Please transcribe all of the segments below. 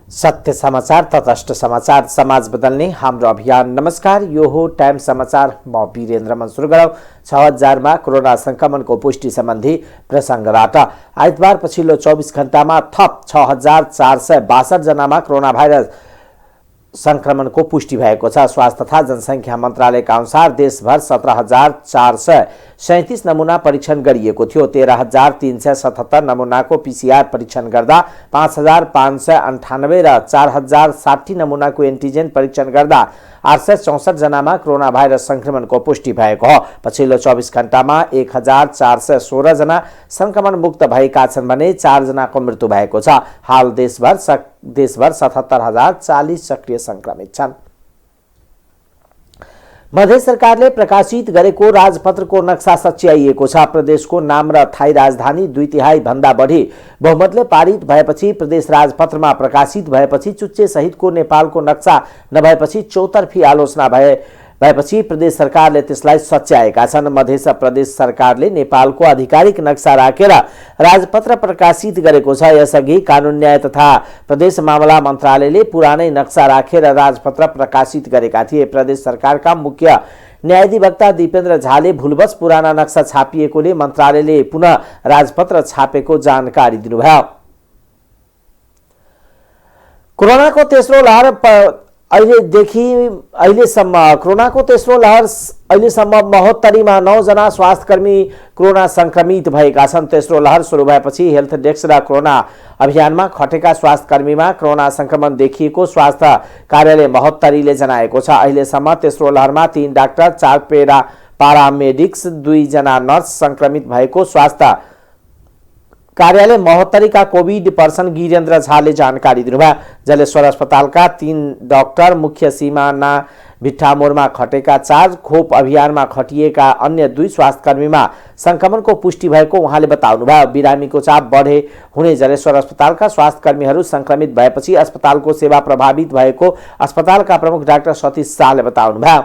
सत्य समाचार, तटस्थ समाचार, समाज बदल्ने हाम्रो अभियान। नमस्कार, यो हो टाइम समाचार। म वीरेन्द्र मन्सुर गरौँ। 6000 मा कोरोना संक्रमणको पुष्टि सम्बन्धी प्रसङ्गबाट आइतबार पछिल्लो 24 घण्टामा थप 6462 जनामा कोरोना भाइरस संक्रमणको पुष्टि भएको छ। स्वास्थ्य तथा जनसङ्ख्या मन्त्रालयका अनुसार देशभर 17437 नमुना परीक्षण गरिएको थियो। 13377 नमुनाको पीसीआर परीक्षण गर्दा 5598 र 4060 नमुनाको एन्टिजेन परीक्षण गर्दा 864 जनामा कोरोना भाइरस संक्रमणको पुष्टि भएको हो। पछिल्लो 24 घण्टामा 1416 जना संक्रमण मुक्त भएका छन् भने 4 जनाको मृत्यु भएको छ। हाल देशभर 77040 सक्रिय संक्रमित छन्। मध्य सरकारले प्रकाशित गरेको राजपत्रको नक्सा सच्याइएको छ। प्रदेशको नाम र थाई राजधानी 2/3 भन्दा बढी बहुमतले पारित भएपछि प्रदेश राजपत्रमा प्रकाशित भएपछि चुच्चे सहितको नेपालको नक्सा नभएपछि चौतर्फी आलोचना भएपछि प्रदेश सरकारले त्यसलाई सच्याएका छन्। मध्य प्रदेश सरकारले नेपालको आधिकारिक नक्सा राखेर राजपत्र प्रकाशित गरेको छ। यसअघि कानुन न्याय तथा प्रदेश मामला मन्त्रालयले पुरानै नक्सा राखेर राजपत्र प्रकाशित गरेका थिए। प्रदेश सरकारका मुख्य न्यायाधिवक्ता दीपेन्द्र झाले भुलवश पुराना नक्सा छापिएकोले मन्त्रालयले पुनः राजपत्र छापेको जानकारी दिनुभयो। कोरोनाको तेस्रो लहर अहिलेसम्म 72मा 9 जना स्वास्थ्यकर्मी कोरोना संक्रमित भएका छन्। तेस्रो लहर सुरु भएपछि हेल्थ डेस्क र कोरोना अभियानमा खटेका स्वास्थ्यकर्मीमा कोरोना संक्रमण देखिएको स्वास्थ्य कार्यालय महोत्तरीले जनाएको छ। अहिलेसम्म तेस्रो लहरमा 3 डाक्टर, 4 पारामेडिक्स, 2 जना नर्स संक्रमित भएको स्वास्थ्य कार्यालय महोत्तरीका कोभिड पर्सन गिरेन्द्र झाले जानकारी दिनुभयो। जलेश्वर अस्पतालका 3 डाक्टर, मुख्य सिमाना भिट्ठामोरमा खटेका 4, खोप अभियानमा खटिएका अन्य 2 स्वास्थ्यकर्मीमा संक्रमणको पुष्टि भएको उहाँले बताउनुभयो। बिरामीको चाप बढे हुने जलेश्वर अस्पतालका स्वास्थ्यकर्मीहरू संक्रमित भएपछि अस्पतालको सेवा प्रभावित भएको अस्पतालका प्रमुख डाक्टर सतीश शाहले बताउनुभयो।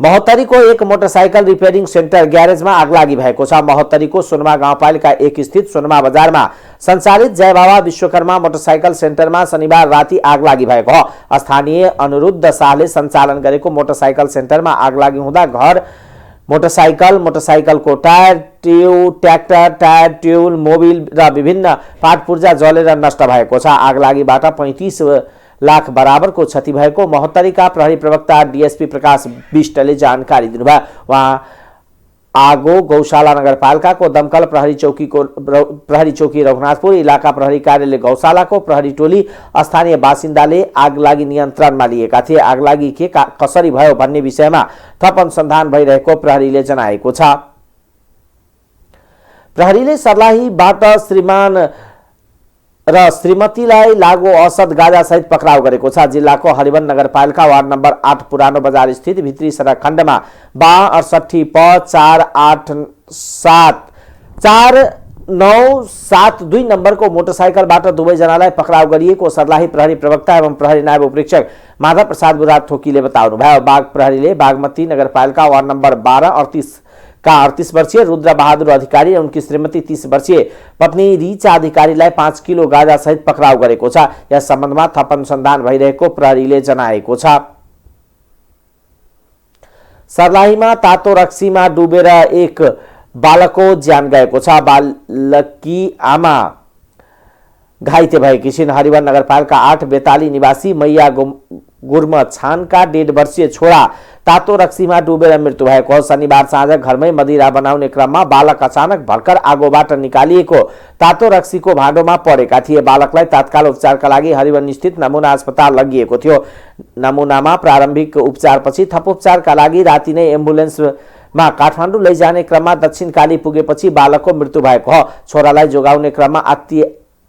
महोत्तरीको एक मोटरसाइकल रिपेयरिङ सेन्टर ग्यारेजमा आगलागी भएको छ। महोत्तरीको सोनमा गाउँपालिका 1 स्थित सोनमा बजारमा सञ्चालित जय बाबा विश्वकर्मा मोटरसाइकल सेन्टरमा शनिबार राति आगलागी भएको हो। स्थानीय अनिरुद्ध शाहले सञ्चालन गरेको मोटरसाइकल सेन्टरमा आगलागी हुँदा घर, मोटरसाइकलको टायर, ट्र्याक्टर, टायर, ट्युल, मोबिल र विभिन्न पाटपुर्जा जलेर नष्ट भएको छ। आगलागीबाट 35 लाख बराबरको क्षति भएको महोत्तरीका प्रहरी प्रवक्ता डीएसपी प्रकाश विष्टले जानकारी दिनुभयो। उहाँ आगो गौशाला नगरपालिकाको दमकल प्रहरी चौकी रघुनाथपुर, इलाका प्रहरी कार्यालय गौशालाको प्रहरी टोली, स्थानीय बासिन्दाले आगलागी नियन्त्रणमा लिएका थिए। आगलागी के कसरी भयो भन्ने विषयमा थप अनुसन्धान भइरहेको प्रहरीले जनाएको छ। प्रहरीले सर्लाहीबाट श्रीमान र श्रीमतीलाई लागू औषध गाजा सहित पक्राउ गरेको छ। जिल्लाको हरिवन नगरपालिका वार्ड नम्बर 8 पुरानो बजार स्थित भित्री सडक खण्डमा 62 प 4972 नम्बरको मोटरसाइकलबाट 2 जनालाई पक्राउ गरिएको सर्लाही प्रहरी प्रवक्ता एवं प्रहरी नायब उपरीक्षक माधव प्रसाद बुराड थोकीले बताउनुभयो। बाग प्रहरीले बागमती नगरपालिका वार्ड नम्बर 12 का 38 वर्षीय रुद्र बहादुर अधिकारी र उनकी श्रीमती 30 वर्षीय पत्नी रिचा अधिकारीलाई 5 किलो गाजा सहित पक्राउ गरेको छ। यस सम्बन्धमा थप अनुसन्धान भइरहेको प्रहरीले जनाएको छ। सर्लाहीमा तातो रक्सीमा डुबेर एक बालकको ज्यान गएको छ। बालकी आमा घाइते भएकी छिन्। हरिवन नगरपालिका 8 बेताली निवासी मैया गुर्म छानका 1.5 वर्षीय छोरा तातो रक्सीमा डुबेर मृत्यु भएको हो। शनिबार साँझ घरमै मदिरा बनाउने क्रममा बालक अचानक भर्खर आगोबाट निकालिएको तातो रक्सीको भाँडोमा परेका थिए। बालकलाई तत्काल उपचारका लागि हरिवन स्थित नमुना अस्पताल लगिएको थियो। नमुनामा प्रारम्भिक उपचारपछि थप उपचारका लागि राति नै एम्बुलेन्समा काठमाडौँ लैजाने क्रममा दक्षिणकाली पुगेपछि बालकको मृत्यु भएको हो। छोरालाई जोगाउने क्रममा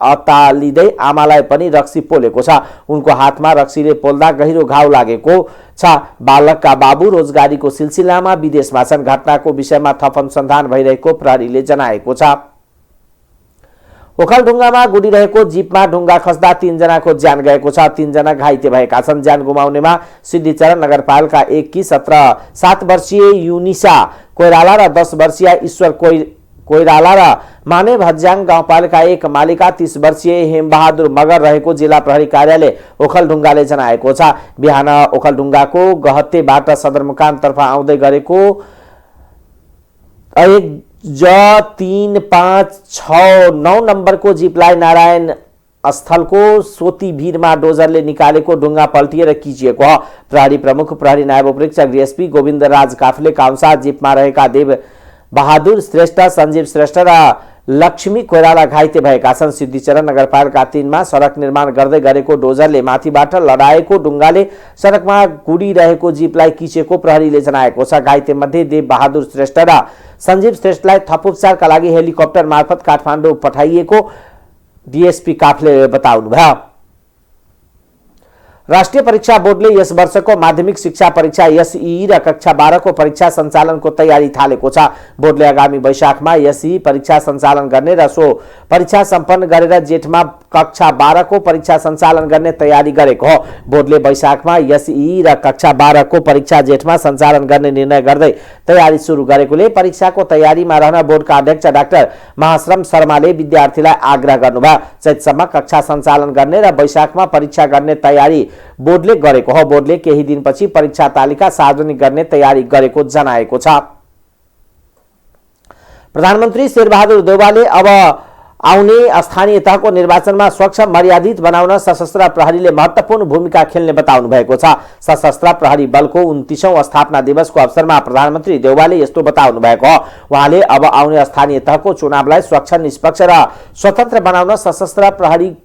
अतालिँदै आमालाई पनि रक्सी पोलेको छ। उनको हातमा रक्सीले पोल्दा गहिरो घाउ लागेको छ। बालकका बाबु रोजगारीको सिलसिलामा विदेशमा छन्। घटनाको विषयमा थप अनुसन्धान भइरहेको प्रहरीले जनाएको छ। ओखलढुङ्गामा गुडिरहेको जीपमा ढुङ्गा खस्दा 3 जनाको ज्यान गएको छ। 3 जना घाइते भएका छन्। ज्यान गुमाउनेमा सिद्धिचरण नगरपालिका 1 की 7 वर्षीय युनिसा कोइराला र 10 वर्षीय ईश्वर कोइराला र माने भज्याङ गाउँपालिका 1 मालिका 30 वर्षीय हेमबहादुर मगर रहेको जिल्ला प्रहरी कार्यालय ओखलढुङ्गाले जनाएको छ। बिहान ओखलढुङ्गाको गहतेबाट सदरमुकामतर्फ आउँदै गरेको 1J3569 नम्बरको जीपलाई नारायण स्थलको सोती भीरमा डोजरले निकालेको ढुङ्गा पल्टिएर किचिएको हो। प्रहरी प्रमुख प्रहरी नायब उपरीक्षक डीएसपी गोविन्द राज काफलेका अनुसार जीपमा रहेका देव बहादुर श्रेष्ठ, सञ्जीव श्रेष्ठ र लक्ष्मी कोइराला घाइते भएका छन्। सिद्धिचरण नगरपालिका 3 मा सडक निर्माण गर्दै गरेको डोजरले माथिबाट लडाएको ढुङ्गाले सडकमा गुडिरहेको जीपलाई किचेको प्रहरीले जनाएको छ। घाइते मध्ये देव बहादुर श्रेष्ठ र सञ्जीव श्रेष्ठलाई थप उपचारका लागि हेलिकप्टर मार्फत काठमाडौँ पठाइएको डीएसपी काफले बताउनुभयो। राष्ट्रिय परीक्षा बोर्डले यस वर्षको माध्यमिक शिक्षा परीक्षा एसई र कक्षा 12 को परीक्षा सञ्चालनको तयारी थालेको छ। बोर्डले आगामी वैशाखमा एसई परीक्षा सञ्चालन गर्ने र सो परीक्षा सम्पन्न गरेर जेठमा कक्षा 12 को परीक्षा सञ्चालन गर्ने तयारी गरेको हो। बोर्डले वैशाखमा एसई र कक्षा 12 को परीक्षा जेठमा सञ्चालन गर्ने निर्णय गर्दै तयारी सुरु गरेकोले परीक्षाको तयारीमा रहन बोर्डका अध्यक्ष डाक्टर महाश्रम शर्माले विद्यार्थीलाई आग्रह गर्नुभयो। चैतसम्म कक्षा सञ्चालन गर्ने र वैशाखमा परीक्षा गर्ने तयारी बोर्डले गरेको हो। बोर्डले केही दिनपछि परीक्षा तालिका सार्वजनिक गर्ने तयारी गरेको जनाएको छ। प्रधानमन्त्री शेरबहादुर देउवाले अब आउने स्थानीय तहको निर्वाचनमा स्वच्छ मर्यादित बनाउन सशस्त्र प्रहरीले महत्त्वपूर्ण भूमिका खेल्ने बताउनु भएको छ। सशस्त्र प्रहरी बलको 29औं स्थापना दिवसको अवसरमा प्रधानमन्त्री देउवाले यस्तो बताउनु भएको हो। उहाँले अब आउने स्थानीय तहको चुनावलाई स्वच्छ, निष्पक्ष र स्वतन्त्र बनाउन सशस्त्र प्रहरी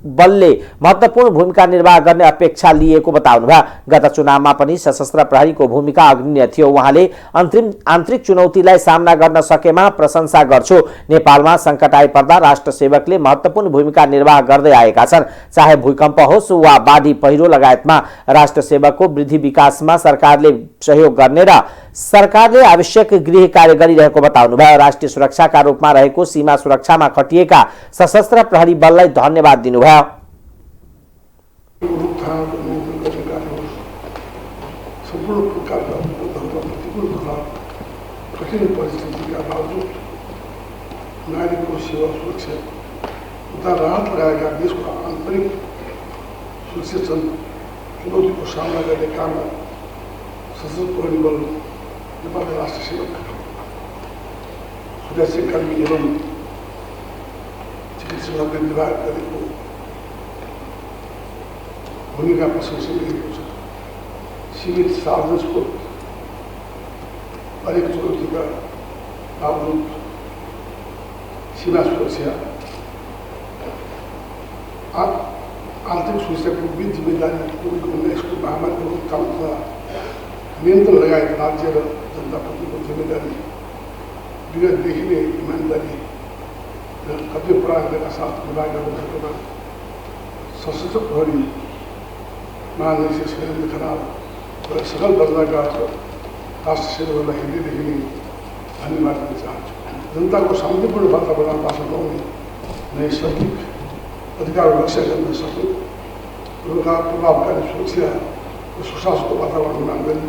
बलले महत्त्वपूर्ण भूमिका निर्वाह गर्ने अपेक्षा लिएको बताउनुभयो। गत चुनावमा पनि सशस्त्र प्रहरीको भूमिका अग्रणी थियो। उहाँले आन्तरिक चुनौतीलाई सामना गर्न सकेमा प्रशंसा गर्छु। नेपालमा सङ्कट आइपर्दा राष्ट्र सेवकले महत्त्वपूर्ण भूमिका निर्वाह गर्दै आएका छन्। चाहे भूकम्प होस् वा बाढी पहिरो लगायतमा राष्ट्र सेवकको वृद्धि विकासमा सरकारले सहयोग गर्ने र सरकारले आवश्यक गृह कार्य गरिरहेको बताउनुभयो। राष्ट्रिय सुरक्षाका रूपमा रहेको सीमा सुरक्षामा खटिएका सशस्त्र प्रहरी बललाई धन्यवाद दिनुभयो। संपूर्ण प्रकारका प्रतिकूल तथा कठिन परिस्थितिका बावजुद नागरिकको सेवा, सुरक्षा तथा राहत लगाएका देशको आन्तरिक सुरक्षा चुनौतीको सामना गर्ने काममा सशस्त्र प्रहरी बल नेपालका राष्ट्र सेवक, सुरक्षाकर्मी एवं चिकित्सकहरूले निर्वाह गरेको भूमिका प्रशंसनीय छ। सीमित साधन स्रोत, अनेक चुनौतीका बावजुद सीमा सुरक्षा, आर्थिक सुरक्षाको बीच जिम्मेदारी, कोभिड-19 महामारीको रोकथाम तथा नियन्त्रण लगायत राज्य र जनताप्रतिको जिम्मेदारी, विगतदेखि नै इमान्दारी र कतिपय प्रयासका साथ निर्वाह गर्न सकेमा सशस्त्र प्रहरी महानिरीक्षक शैलेन्द्र खनाल र सकल दर्जाका राष्ट्र सेवकहरूलाई हृदयदेखि नै धन्यवाद दिन चाहन्छु। जनताको शान्तिपूर्ण वातावरण बाँच्न पाउने, नयाँ सैनिक अधिकार रक्षा गर्न सक्ने, प्रभावकारी सुरक्षा र सुशासनको वातावरण निर्माण गरी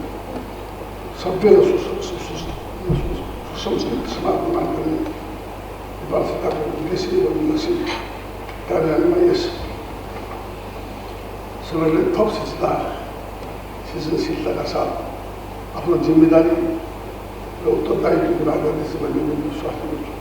सभ्य र सुसंस्कृत समाज निर्माण गर्ने नेपाल सरकारको उद्देश्य एवं लक्ष्य कार्यान्वयनमा यस सरकारले थप सृजनशीलताका साथ आफ्नो जिम्मेदारी र उत्तरदायित्व निर्वाह गर्नेछ भन्ने विश्वास गर्छु।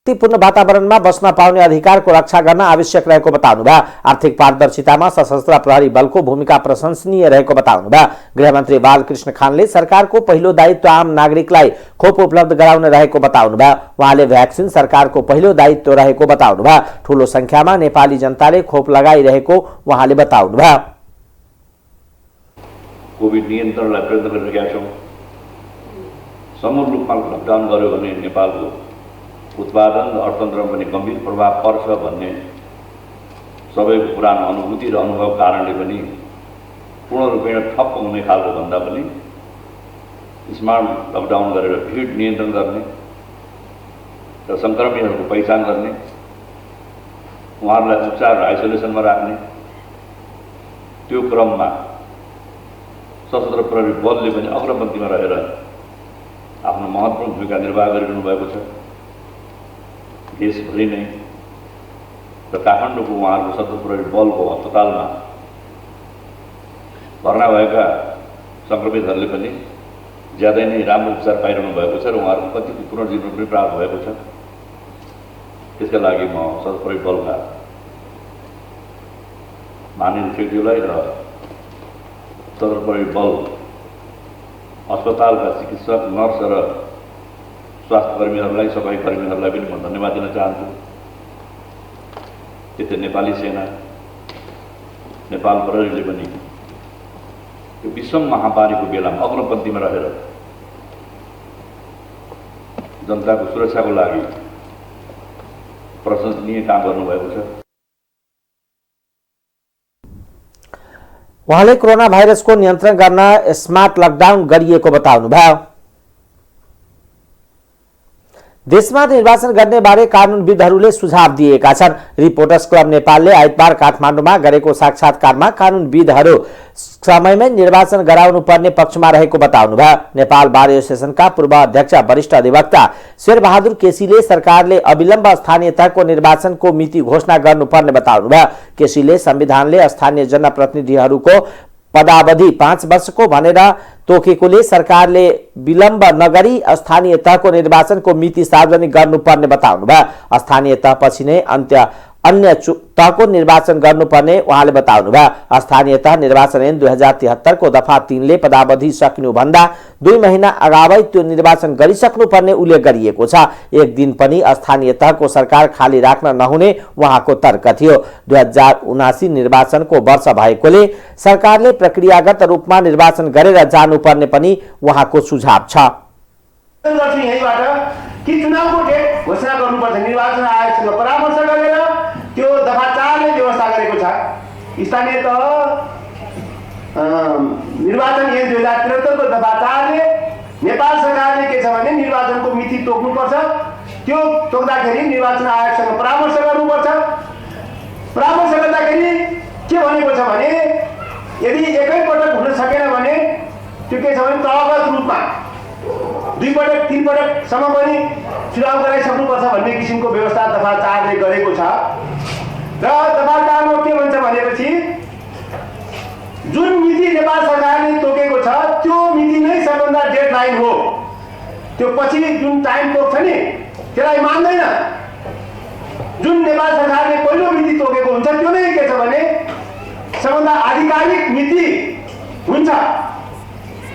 शान्तिपूर्ण वातावरणमा बस्न पाउने अधिकारको रक्षा गर्न आवश्यक रहेको बताउनुभयो। आर्थिक पारदर्शितामा सशस्त्र प्रहरी बलको भूमिका प्रशंसनीय रहेको बताउनुभयो। गृहमन्त्री बालकृष्ण खानले सरकारको पहिलो दायित्व आम नागरिकलाई खोप उपलब्ध गराउन रहेको बताउनुभयो। उहाँले भ्याक्सिन सरकारको पहिलो दायित्व रहेको बताउनुभयो। ठूलो संख्यामा नेपाली जनताले खोप लगाइरहेको उहाँले बताउनुभयो। कोभिड नियन्त्रणलाई प्रयत्न गरिरहेका छौँ। समूल रूपमा लकडाउन गर्यो भने नेपालको उत्पादन र अर्थतन्त्रमा पनि गम्भीर प्रभाव पर्छ भन्ने सबैको पुरानो अनुभूति र अनुभव कारणले पनि पूर्ण रूपेण ठप्प हुने खालको भन्दा पनि स्मार्ट लकडाउन गरेर भिड नियन्त्रण गर्ने र सङ्क्रमितहरूको पहिचान गर्ने, उहाँहरूलाई उपचार र आइसोलेसनमा राख्ने, त्यो क्रममा सशस्त्र प्रहरी बलले पनि अग्रपन्थीमा रहेर आफ्नो महत्त्वपूर्ण भूमिका निर्वाह गरिरहनु भएको छ। देशभरि नै र काठमाडौँको उहाँहरूको सशस्त्र प्रहरी बलको अस्पतालमा भर्ना भएका सङ्क्रमितहरूले पनि ज्यादै नै राम्रो उपचार पाइरहनु भएको छ र उहाँहरूको कतिको पुनर्जीवन पनि प्राप्त भएको छ। त्यसका लागि म सशस्त्र प्रहरी बलका महानिरीक्षकज्यूलाई र सशस्त्र प्रहरी बल अस्पतालका चिकित्सक, नर्स र स्वास्थ्य कर्मीहरूलाई, सफाई कर्मीहरूलाई पनि म धन्यवाद दिन चाहन्छु। त्यस्तै नेपाली सेना, नेपाल प्रहरीले पनि यो विषम महामारीको बेलामा अग्रपन्थीमा रहेर जनताको सुरक्षाको लागि प्रशंसनीय काम गर्नुभएको छ। उहाँले कोरोना भाइरसको नियन्त्रण गर्न स्मार्ट लकडाउन गरिएको बताउनुभयो। देशमा निर्वाचन गर्ने बारे कानुनविदहरूले सुझाव दिएका छन्। रिपोर्टर्स क्लब नेपालले आइतबार काठमाडौँमा गरेको साक्षात्कारमा कानुनविदहरू समयमै निर्वाचन गराउनु पर्ने पक्षमा रहेको बताउनुभयो। नेपाल बार एसोसिएसनका पूर्व अध्यक्ष वरिष्ठ अधिवक्ता शेरबहादुर केसीले सरकारले अविलम्ब स्थानीय तहको निर्वाचनको मिति घोषणा गर्नुपर्ने बताउनुभयो। केसीले संविधानले स्थानीय जनप्रतिनिधिहरूको पदावधि 5 वर्षको भनेर तोकेकोले सरकारले विलम्ब नगरी स्थानीय तहको निर्वाचनको मिति सार्वजनिक गर्नुपर्ने बताउनुभयो। स्थानीय तहपछि नै अन्य तहको निर्वाचन गर्नुपर्ने उहाँले बताउनुभयो। स्थानीय तह निर्वाचन ऐन 2073 को दफा 3 ले पदावधि सकिनुभन्दा 2 महिना अगावै त्यो निर्वाचन गरिसक्नुपर्ने उल्लेख गरिएको छ। एक दिन पनि स्थानीय तहको सरकार खाली राख्न नहुने उहाँको तर्क थियो। 2079 निर्वाचनको वर्ष भएकोले सरकारले प्रक्रियागत रूपमा निर्वाचन गरेर जानुपर्ने पनि उहाँको सुझाव छ। कि चुनावको डेट घोषणा गर्नुपर्छ, निर्वाचन आयोगसँग परामर्श गरेर त्यो दफा 4 ले व्यवस्था गरेको छ। स्थानीय तह निर्वाचन ऐन 2073 को दफा 4 ले नेपाल सरकारले के छ भने निर्वाचनको मिति तोक्नुपर्छ। त्यो तोक्दाखेरि निर्वाचन आयोगसँग परामर्श गर्नुपर्छ। परामर्श गर्दाखेरि के भनेको छ भने यदि एकैपटक हुन सकेन भने त्यो के छ भने तहगत रूपमा 2 पटक 3 पटकसम्म पनि चुनाव गराइसक्नुपर्छ भन्ने किसिमको व्यवस्था दफा 4 ले गरेको छ। र दफा 4 मा के भन्छ भनेपछि जुन मिति नेपाल सरकारले तोकेको छ त्यो मिति नै सबभन्दा डेडलाइन हो। त्यो पछि जुन टाइम तोक्छ नि त्यसलाई मान्दैन। जुन नेपाल सरकारले पहिलो मिति तोकेको हुन्छ त्यो नै के छ भने सबभन्दा आधिकारिक मिति हुन्छ।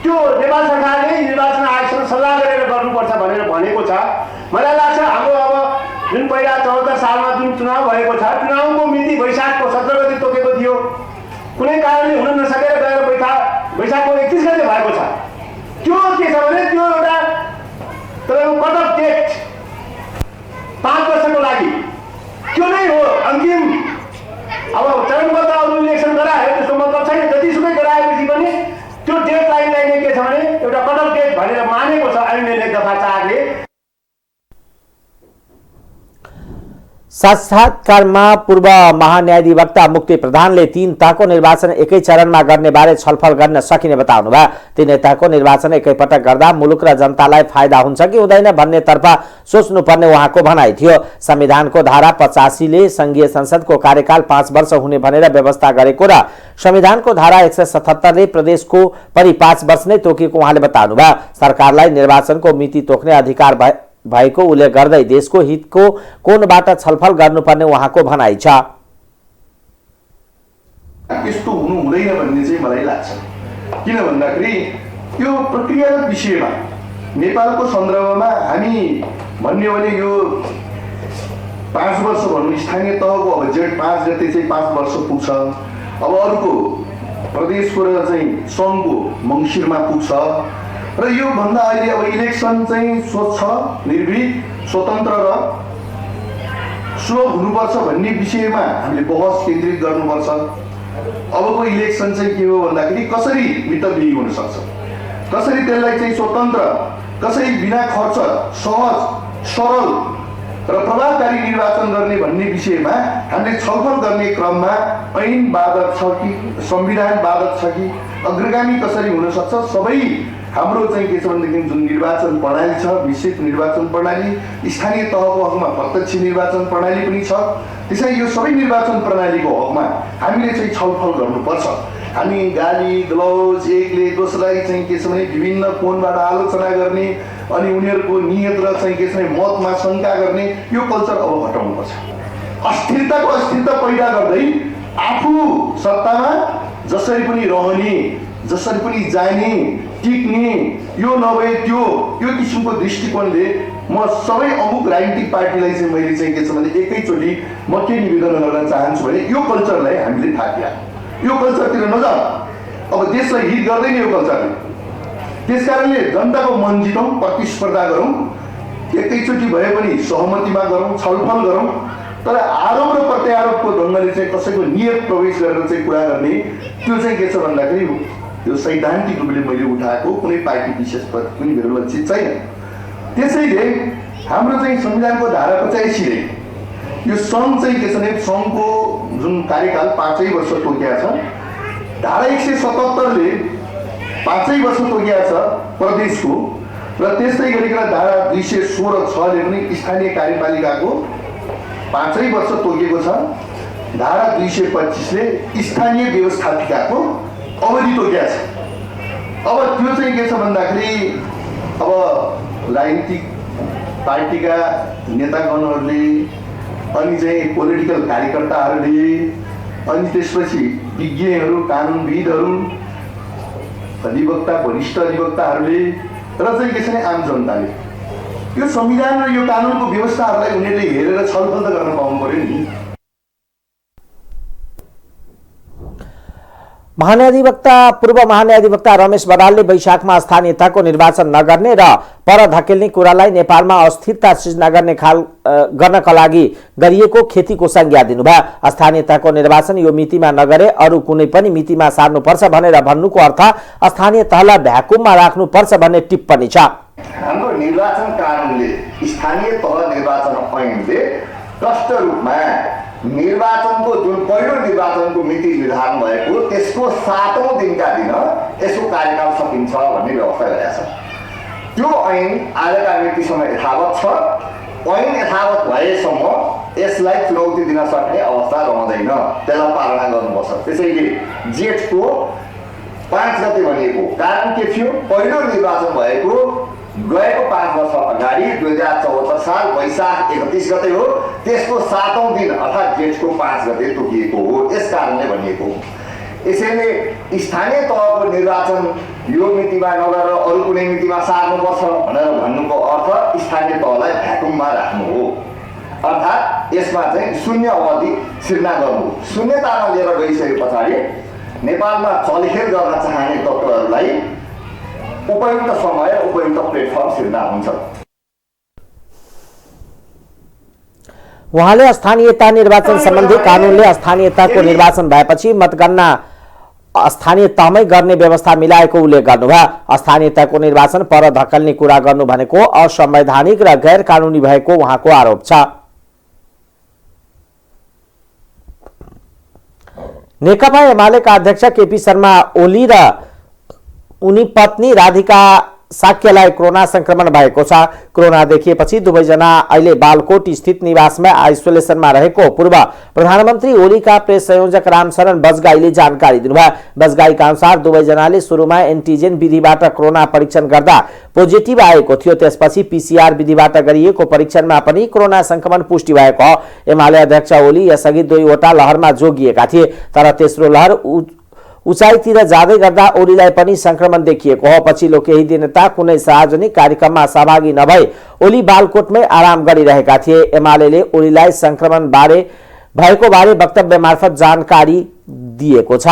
त्यो नेपाल सरकारले निर्वाचन आयोगसँग सल्लाह गरेर गर्नुपर्छ भनेर भनेको छ। मलाई लाग्छ हाम्रो अब जुन पहिला 74 सालमा जुन चुनाव भएको छ, चुनावको मिति वैशाखको 17 गते तोकेको थियो। कुनै कारणले हुन नसकेर गएर वैशाखको 31 गते भएको छ। त्यो के छ भने त्यो एउटा तपाईँको कट अफ डेट 5 वर्षको लागि त्यो नै हो अन्तिम। अब चरणबद्ध अरू इलेक्सन गरायो त्यसको मतलब छैन। जतिसुकै गराएपछि पनि त्यो डेडलाइनलाई नै के छ भने एउटा कट अफ डेट भनेर मानेको छ ऐनले दफा 4 ले। साक्षात्कारमा पूर्व महान्यायाधिवक्ता मुक्ति प्रधानले 3 तहको निर्वाचन एकै चरणमा गर्ने बारे छलफल गर्न सकिने बताउनुभयो। 3 तहको निर्वाचन एकैपटक गर्दा मुलुक र जनतालाई फाइदा हुन्छ कि हुँदैन भन्नेतर्फ सोच्नुपर्ने उहाँको भनाइ थियो। संविधानको धारा 85 ले संघीय संसदको कार्यकाल 5 वर्ष हुने भनेर व्यवस्था गरेको र संविधानको धारा 177 ले प्रदेशको पनि 5 वर्ष नै तोकेको उहाँले बताउनुभयो। सरकारलाई निर्वाचनको मिति तोक्ने अधिकार भएको उल्लेख गर्दै देशको हितको कोणबाट छलफल गर्नुपर्ने उहाँको भनाइ छ। यस्तो हुनु हुँदैन भन्ने चाहिँ मलाई लाग्छ। किन भन्दाखेरि यो प्रक्रियागत विषयमा नेपालको सन्दर्भमा हामी भन्ने भने यो 5 वर्ष भन्नु स्थानीय तहको अब जेठ 5 गते चाहिँ 5 वर्ष पुग्छ। अब अर्को प्रदेशको र चाहिँ सङ्घको मङ्सिरमा पुग्छ र यो भन्दा अहिले अब इलेक्सन चाहिँ स्वच्छ, निर्भीक, स्वतन्त्र र सुलभ हुनुपर्छ भन्ने विषयमा हामीले बहस केन्द्रित गर्नुपर्छ। अबको इलेक्सन चाहिँ के हो भन्दाखेरि कसरी मितव्ययी हुन सक्छ, कसरी त्यसलाई चाहिँ स्वतन्त्र, कसरी बिना खर्च सहज, सरल र प्रभावकारी निर्वाचन गर्ने भन्ने विषयमा हामीले छलफल गर्ने क्रममा ऐन बाधक छ कि संविधान बाधक छ कि अग्रगामी कसरी हुन सक्छ, सबै हाम्रो चाहिँ के छ भनेदेखि जुन निर्वाचन प्रणाली छ, मिश्रित निर्वाचन प्रणाली, स्थानीय तहको हकमा प्रत्यक्ष निर्वाचन प्रणाली पनि छ। त्यसैले यो सबै निर्वाचन प्रणालीको हकमा हामीले चाहिँ छलफल गर्नुपर्छ। हामी गाली गलौज एकले दोस्रोलाई चाहिँ के छ भने विभिन्न कोणबाट आलोचना गर्ने अनि उनीहरूको नियत र चाहिँ के छ भने मतमा शङ्का गर्ने यो कल्चर अब हटाउनुपर्छ। अस्थिरता पैदा गर्दै आफू सत्तामा जसरी पनि रहने, जसरी पनि जाने, टिक्ने, यो नभए त्यो, यो किसिमको दृष्टिकोणले म सबै अमुक राजनीतिक पार्टीलाई चाहिँ मैले चाहिँ के छ भने एकैचोटि म के निवेदन गर्न चाहन्छु भने यो कल्चरलाई हामीले थाकिया, यो कल्चरतिर नजाऊ। अब देशलाई हित गर्दैन यो कल्चरले। त्यसकारणले जनताको मन जितौँ, प्रतिस्पर्धा गरौँ, एकैचोटि भए पनि सहमतिमा गरौँ, छलफल गरौँ। तर आरोप र प्रत्यारोपको ढङ्गले चाहिँ कसैको नियत प्रवेश गरेर चाहिँ कुरा गर्ने त्यो चाहिँ के छ भन्दाखेरि यो सैद्धान्तिक रूपले मैले उठाएको कुनै पार्टी विशेषप्रति पनि मेरो लक्षित छैन। त्यसैले हाम्रो चाहिँ संविधानको धारा 85ले यो सङ्घ चाहिँ के छ भने सङ्घको जुन कार्यकाल 5 वर्ष तोकिया छ, धारा 177ले 5 वर्ष तोकिया छ प्रदेशको, र त्यस्तै गरिकन धारा 216(6) ले पनि स्थानीय कार्यपालिकाको 5 वर्ष तोकिएको छ। धारा 225ले स्थानीय व्यवस्थापिकाको अवधि तोकिएको छ। अब त्यो चाहिँ के छ भन्दाखेरि अब राजनीतिक पार्टीका नेतागणहरूले अनि चाहिँ पोलिटिकल कार्यकर्ताहरूले अनि त्यसपछि विज्ञहरू, कानुनविदहरू, अधिवक्ता, वरिष्ठ अधिवक्ताहरूले र चाहिँ के छ भने आम जनताले यो संविधान र यो कानुनको व्यवस्थाहरूलाई उनीहरूले हेरेर छलफल त गर्न पाउनु पर्यो नि। पूर्व महान्याधिवक्ता रमेश बरालले वैशाखमा स्थानीय तहको निर्वाचन नगर्ने र पर धकेल्ने कुरालाई नेपालमा अस्थिरता सृजना गर्नका लागि गरिएको खेतीको संज्ञा दिनुभयो। स्थानीय तहको निर्वाचन यो मितिमा नगरे अरू कुनै पनि मितिमा सार्नुपर्छ भनेर भन्नुको अर्थ स्थानीय तहलाई भ्याकुममा राख्नुपर्छ भन्ने टिप्पणी छ। हाम्रो निर्वाचन कानुनले, स्थानीय तह निर्वाचन ऐनले प्रष्ट रूपमा निर्वाचनको जुन पहिलो निर्वाचनको मिति निर्धारण भएको त्यसको 7औं दिनका दिन यसको कार्यकाल सकिन्छ भन्ने व्यवस्था गरेका छ। त्यो ऐन आजका मितिसम्म यथावत छ। ऐन यथावत भएसम्म यसलाई चुनौती दिन सक्ने अवस्था रहँदैन, त्यसलाई पालना गर्नुपर्छ। त्यसैले जेठको 5 गते भनिएको कारण के थियो? पहिलो निर्वाचन भएको गएको 5 वर्ष अगाडि 2074 साल वैशाख 31 गते हो। त्यसको 7औं दिन अर्थात् जेठको 5 गते तोकिएको हो। यस कारणले भनिएको। यसैले स्थानीय तहको निर्वाचन यो मितिमा नगरेर अरू कुनै मितिमा सार्नुपर्छ भनेर भन्नुको अर्थ स्थानीय तहलाई भ्याकुममा राख्नु हो। अर्थात् यसमा चाहिँ शून्य अवधि सिर्जना गर्नु। शून्यतामा लिएर गइसके पछाडि नेपालमा चलखेल गर्न चाहने तत्त्वहरूलाई उपयुक्त समय, उपयुक्त प्लेटफर्म सिर्जना हुन्छ। उहाँले स्थानीयता निर्वाचन सम्बन्धी कानुनले स्थानीयताको निर्वाचन भएपछि मतगणना स्थानीय तहमै गर्ने व्यवस्था मिलाएको उल्लेख गर्नुभयो। स्थानीयताको निर्वाचन पर धकेल्ने कुरा गर्नु भनेको असंवैधानिक र गैर कानुनी भएको उहाँको आरोप छ। नेकपा एमालेका अध्यक्ष केपी शर्मा ओली र उनी पत्नी राधिका साक्यलाई कोरोना संक्रमण भएको छ। कोरोना देखिएपछि दुवैजना अहिले बालकोट स्थित निवासमा आइसोलेसनमा रहेको पूर्व प्रधानमन्त्री ओलीका प्रेस संयोजक रामशरण बजगाईले जानकारी दिनुभयो। बजगाईका अनुसार दुवैजनाले सुरुमा एन्टिजेन विधिबाट कोरोना परीक्षण गर्दा पोजिटिभ आएको थियो। त्यसपछि पीसीआर विधिबाट गरिएको परीक्षणमा पनि कोरोना संक्रमण पुष्टि भएको हो। एमाले अध्यक्ष ओली यसअघि 2वटा लहरमा जोगिएका थिए, तर तेस्रो लहर उचाइतिर जाँदै गर्दा ओलीलाई पनि संक्रमण देखिएको हो। पछिल्लो केही दिनता कुनै सार्वजनिक कार्यक्रममा सहभागी नभई ओली बालकोटमै आराम गरिरहेका थिए। एमालेले ओलीलाई संक्रमण भएको बारे वक्तव्य मार्फत जानकारी दिएको छ।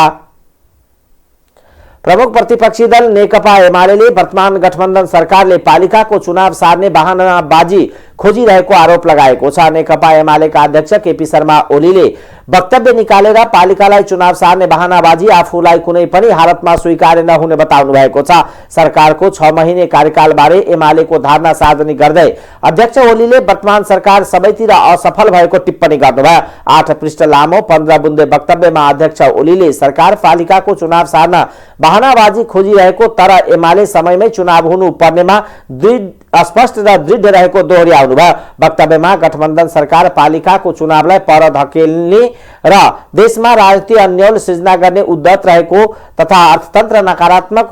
प्रमुख प्रतिपक्षी दल नेकपा एमालेले वर्तमान गठबन्धन सरकारले पालिकाको चुनाव सार्ने बहानाबाजी खोजिरहेको आरोप लगाएको छ। नेकपा एमालेका अध्यक्ष केपी शर्मा ओलीले वक्तव्य निकालेर पालिकालाई चुनाव सार्ने बहानाबाजी आफूलाई कुनै पनि हालतमा स्वीकार्य नहुने बताउनु भएको छ। सरकारको 6 महिने कार्यकालबारे एमालेको धारणा सार्वजनिक गर्दै अध्यक्ष ओलीले वर्तमान सरकार सबैतिर असफल भएको टिप्पणी गर्नुभयो। 8 पृष्ठ लामो 15 बुन्दे वक्तव्यमा अध्यक्ष ओलीले सरकार पालिकाको चुनाव सार्न बहानाबाजी खोजिरहेको तर एमाले समयमै चुनाव हुनु पर्नेमा स्पष्ट र दृढ रहेको दोहोर्याउनुभयो। वक्तव्यमा गठबन्धन सरकार पालिकाको चुनावलाई पर धकेल्ने र देशमा राजनीतिक अन्यल सृजना गर्ने उद्यत रहेको तथा अर्थतन्त्र नकारात्मक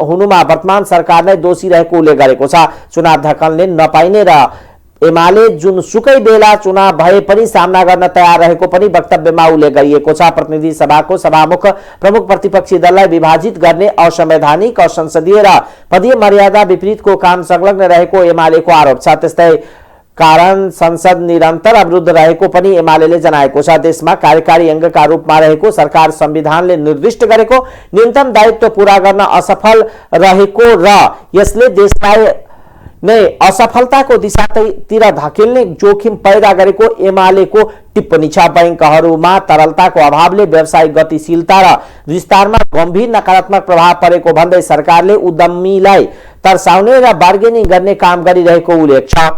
हुनुमा वर्तमान सरकार नै दोषी रहेको उल्लेख गरेको छ। चुनाव धकेल्ने नपाइने र एमाले जुनसुकै बेला चुनाव भए पनि सामना गर्न तयार रहेको पनि वक्तव्यमा उल्लेख गरिएको छ। प्रतिनिधि सभाको सभामुख प्रमुख प्रतिपक्षी दललाई विभाजित गर्ने असंवैधानिक असंसदीय र पदीय मर्यादा विपरीतको काम संलग्न रहेको एमालेको आरोप छ। त्यस्तै कारण संसद निरन्तर अवरुद्ध रहेको पनि एमालेले जनाएको छ। देशमा कार्यकारी अंगका रूपमा रहेको सरकार संविधानले निर्दिष्ट गरेको न्यूनतम दायित्व पूरा गर्न असफल रहेको र यसले देशलाई नै असफलताको दिशातिर धकेल्ने जोखिम पैदा गरेको एमालेको टिप्पणी छ। बैंकहरूमा तरलताको अभावले व्यावसायिक गतिशीलता र विस्तारमा गम्भीर नकारात्मक प्रभाव परेको भन्दै सरकारले उद्यमीलाई तर्साउने र बार्गेनिङ गर्ने काम गरिरहेको उल्लेख छ।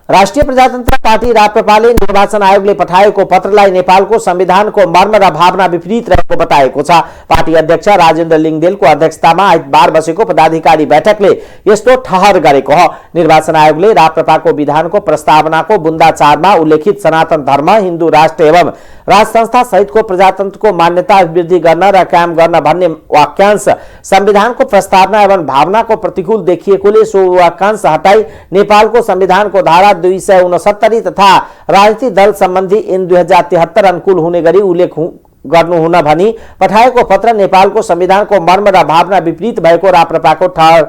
राष्ट्रिय प्रजातन्त्र पार्टी राप्रपाले निर्वाचन आयोगले पठाएको पत्रलाई नेपालको संविधानको मर्म र भावना विपरीत रहेको बताएको छ। पार्टी अध्यक्ष राजेन्द्र लिङदेलको अध्यक्षतामा आइतबार बसेको पदाधिकारी बैठकले यस्तो ठहर गरेको हो। निर्वाचन आयोगले राप्रपाको विधानको प्रस्तावनाको बुन्दा 4 मा उल्लेखित सनातन धर्म, हिन्दू राष्ट्र एवं राज संस्था सहितको प्रजातन्त्रको मान्यता वृद्धि गर्न र कायम गर्न भन्ने वाक्यांश संविधानको प्रस्तावना एवं भावनाको प्रतिकूल देखिएकोले सो वाक्यांश हटाई नेपालको संविधानको धारा 269 तथा राजनीतिक दल सम्बन्धी ऐन 2073 अनुकूल हुने गरी उल्लेख गर्नुहुन भनी पठाएको पत्र नेपालको संविधानको मर्म र भावना विपरीत भएको राप्रपाको ठहर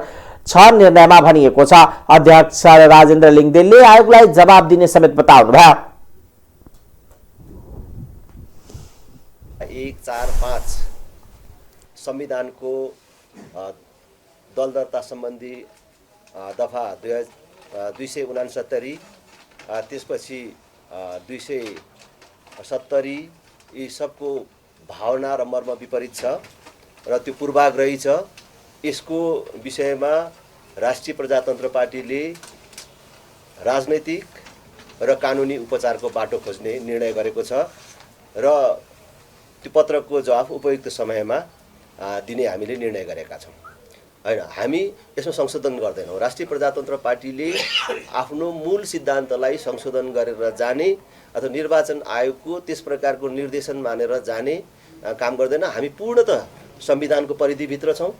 6 निर्णयमा भनिएको छ। अध्यक्ष राजेन्द्र लिङदेलले आयोगलाई जवाब दिने समेत बताउनुभयो। 1, 4, 5 संविधानको दल दर्ता सम्बन्धी दफा 269 त्यसपछि 270 यी सबको भावना र मर्म विपरीत छ र त्यो पूर्वाग्रही छ। यसको विषयमा राष्ट्रिय प्रजातन्त्र पार्टीले राजनैतिक र कानुनी उपचारको बाटो खोज्ने निर्णय गरेको छ र त्यो पत्रको जवाफ उपयुक्त समयमा दिने हामीले निर्णय गरेका छौँ। हैन, हामी यसमा संशोधन गर्दैनौँ। राष्ट्रिय प्रजातन्त्र पार्टीले आफ्नो मूल सिद्धान्तलाई संशोधन गरेर जाने अथवा निर्वाचन आयोगको त्यस प्रकारको निर्देशन मानेर जाने काम गर्दैन। हामी पूर्णतः संविधानको परिधिभित्र छौँ।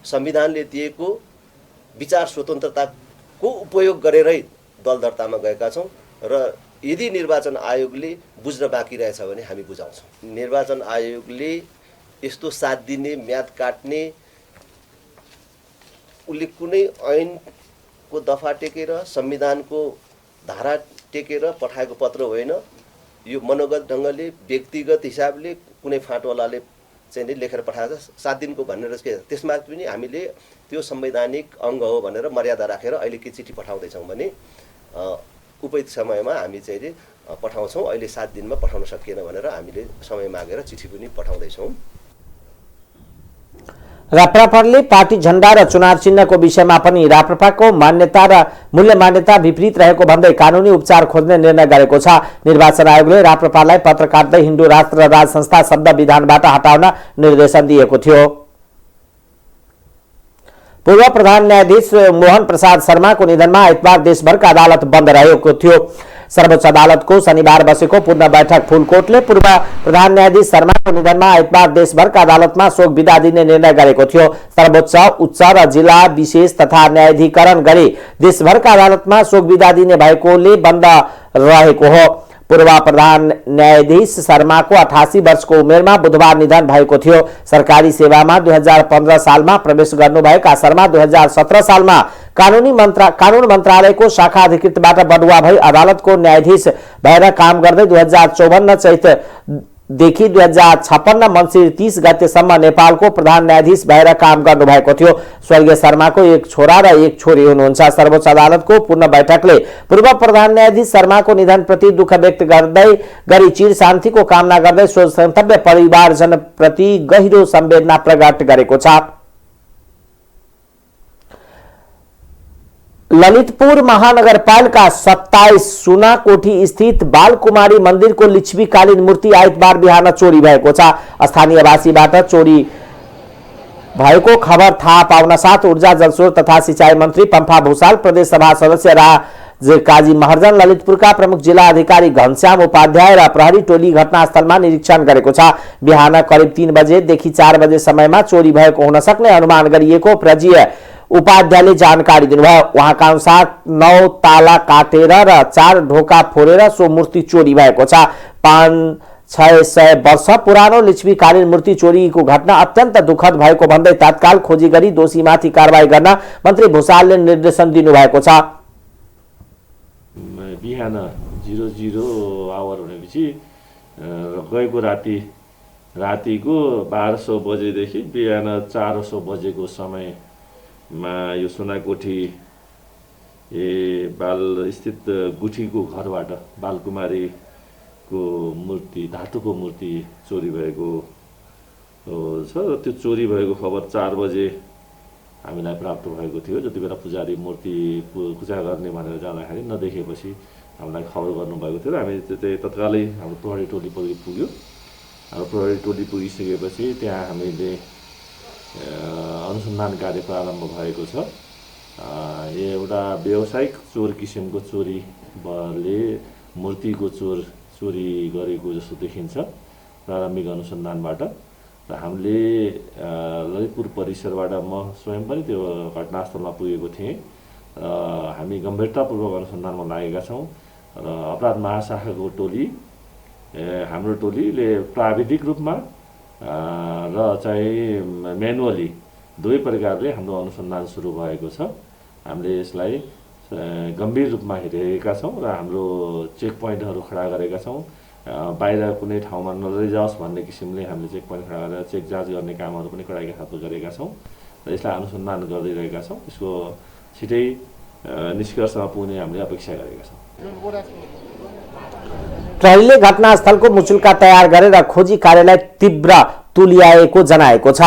संविधानले दिएको विचार स्वतन्त्रताको उपयोग गरेरै दल दर्तामा गएका छौँ र यदि निर्वाचन आयोगले बुझ्न बाँकी रहेछ भने हामी बुझाउँछौँ। निर्वाचन आयोगले यस्तो 7 दिने म्याद काट्ने उसले कुनै ऐनको दफा टेकेर संविधानको धारा टेकेर पठाएको पत्र होइन। यो मनोगत ढङ्गले व्यक्तिगत हिसाबले कुनै फाँटवालाले चाहिँ लेखेर पठाएको 7 दिनको भनेर त्यसमा पनि हामीले त्यो संवैधानिक अङ्ग हो भनेर मर्यादा राखेर अहिले के चिठी पठाउँदैछौँ भने उपयुक्त समयमा हामी चाहिँ पठाउँछौँ। अहिले 7 दिनमा पठाउन सकिएन भनेर हामीले समय मागेर चिठी पनि पठाउँदैछौँ। राप्रपाले पार्टी झण्डा र चुनाव चिन्हको विषयमा पनि राप्रपाको मान्यता र मूल्य मान्यता विपरीत रहेको भन्दै कानुनी उपचार खोज्ने निर्णय गरेको छ। निर्वाचन आयोगले राप्रपालाई पत्र काट्दै हिन्दू राष्ट्र र राज संस्था शब्द विधानबाट हटाउन निर्देशन दिएको थियो। पूर्व प्रधान न्यायाधीश मोहन प्रसाद शर्माको निधनमा आइतबार देशभरका अदालत बन्द रहेको थियो। सर्वोच्च अदालतको शनिबार बसेको पूर्ण बैठक फुलकोटले पूर्व प्रधान न्यायाधीश शर्माको निधनमा आइतबार देशभरका अदालतमा शोक विदा दिने निर्णय गरेको थियो। सर्वोच्च, उच्च र जिल्ला विशेष तथा न्यायाधिकरण गरी देशभरका अदालतमा शोक विदा दिने भएकोले बन्द रहेको हो। पूर्व प्रधान न्यायाधीश शर्माको 88 वर्षको उमेरमा बुधबार निधन भएको थियो। सरकारी सेवामा 2015 सालमा प्रवेश गर्नुभएका शर्मा 2017 सालमा कानुन मन्त्रालयको शाखा अधिकृतबाट बढुवा भई अदालतको न्यायाधीश भएर काम गर्दै 2054 चैत देखि 2056 मङ्सिर 30 गतेसम्म नेपालको प्रधान न्यायाधीश भएर काम गर्नुभएको थियो। स्वर्गीय शर्माको एक छोरा र एक छोरी हुनुहुन्छ। सर्वोच्च अदालतको पूर्ण बैठकले पूर्व प्रधान न्यायाधीश शर्माको निधनप्रति दुःख व्यक्त गर्दै गरी चिर शान्तिको कामना गर्दै शोकसन्तव्य परिवारजनप्रति गहिरो संवेदना प्रकट गरेको छ। ललितपुर महानगरपालिका 27 सुनाकोठी स्थित बालकुमारी मन्दिरको लिच्छवीकालीन मूर्ति आइतबार बिहान चोरी भएको छ। स्थानीयवासीबाट चोरी भएको खबर थाहा पाउन साथ ऊर्जा जलस्रोत तथा सिंचाई मन्त्री पम्फा भूषाल, प्रदेश सभा सदस्य राज काजी महर्जन, ललितपुरका प्रमुख जिल्ला अधिकारी घनश्याम उपाध्याय र प्रहरी टोली घटनास्थलमा निरीक्षण गरेको छ। बिहान करिब 3 बजेदेखि 4 बजे समयमा चोरी भएको हुन सक्ने अनुमान गरिएको प्रजीय उपाध्यायले जानकारी दिनुभयो। उहाँका अनुसार 9 ताला काटेर र 4 ढोका फोरेर सो मूर्ति चोरी भएको छ। 500-600 वर्ष पुरानो लिच्छवीकालीन मूर्ति चोरीको घटना अत्यन्त दुःखद भएको भन्दै तत्काल खोजी गरी दोषीमाथि कारबाही गर्न मन्त्री भूषालले निर्देशन दिनुभएको छ। बिहान 00 आवर हुनेपछि गएको रातिको 1200 बजेदेखि बिहान 400 बजेको समयमा यो सुनाकोठी बाल स्थित गुठीको घरबाट बालकुमारीको मूर्ति, धातुको मूर्ति चोरी भएको छ। त्यो चोरी भएको खबर 4 बजे हामीलाई प्राप्त भएको थियो। जति बेला पुजारी मूर्ति पूजा गर्ने भनेर जाँदाखेरि नदेखेपछि हामीलाई खबर गर्नुभएको थियो र हामी तत्कालै हाम्रो प्रहरी टोली पुग्यो। हाम्रो प्रहरी टोली पुगिसकेपछि त्यहाँ हामीले अनुसन्धान कार्य प्रारम्भ भएको छ। एउटा व्यावसायिक चोर किसिमको चोरीले मूर्तिको चोरी गरेको जस्तो देखिन्छ प्रारम्भिक अनुसन्धानमा र हामीले ललितपुर परिसरबाट म स्वयं पनि त्यो घटनास्थलमा पुगेको थिएँ। हामी गम्भीरतापूर्वक अनुसन्धानमा लागेका छौँ र अपराध महाशाखाको टोली, हाम्रो टोलीले प्राविधिक रूपमा र चाहिँ म्यानुअली दुवै प्रकारले हाम्रो अनुसन्धान सुरु भएको छ। हामीले यसलाई गम्भीर रूपमा हेरेका छौँ र हाम्रो चेक पोइन्टहरू खडा गरेका छौँ। बाहिर कुनै ठाउँमा नलैजाओस् भन्ने किसिमले हामीले चेक पोइन्ट खडा गरेर चेक जाँच गर्ने कामहरू पनि कडाइका साथमा गरेका छौँ र यसलाई अनुसन्धान गर्दै रहेका छौँ। यसको छिटै निष्कर्षमा पुग्ने हामीले अपेक्षा गरेका छौँ। प्रहरीले घटनास्थलको मुचुल्का तयार गरेर खोजी कार्यलाई तीव्र तुल्याएको जनाएको छ।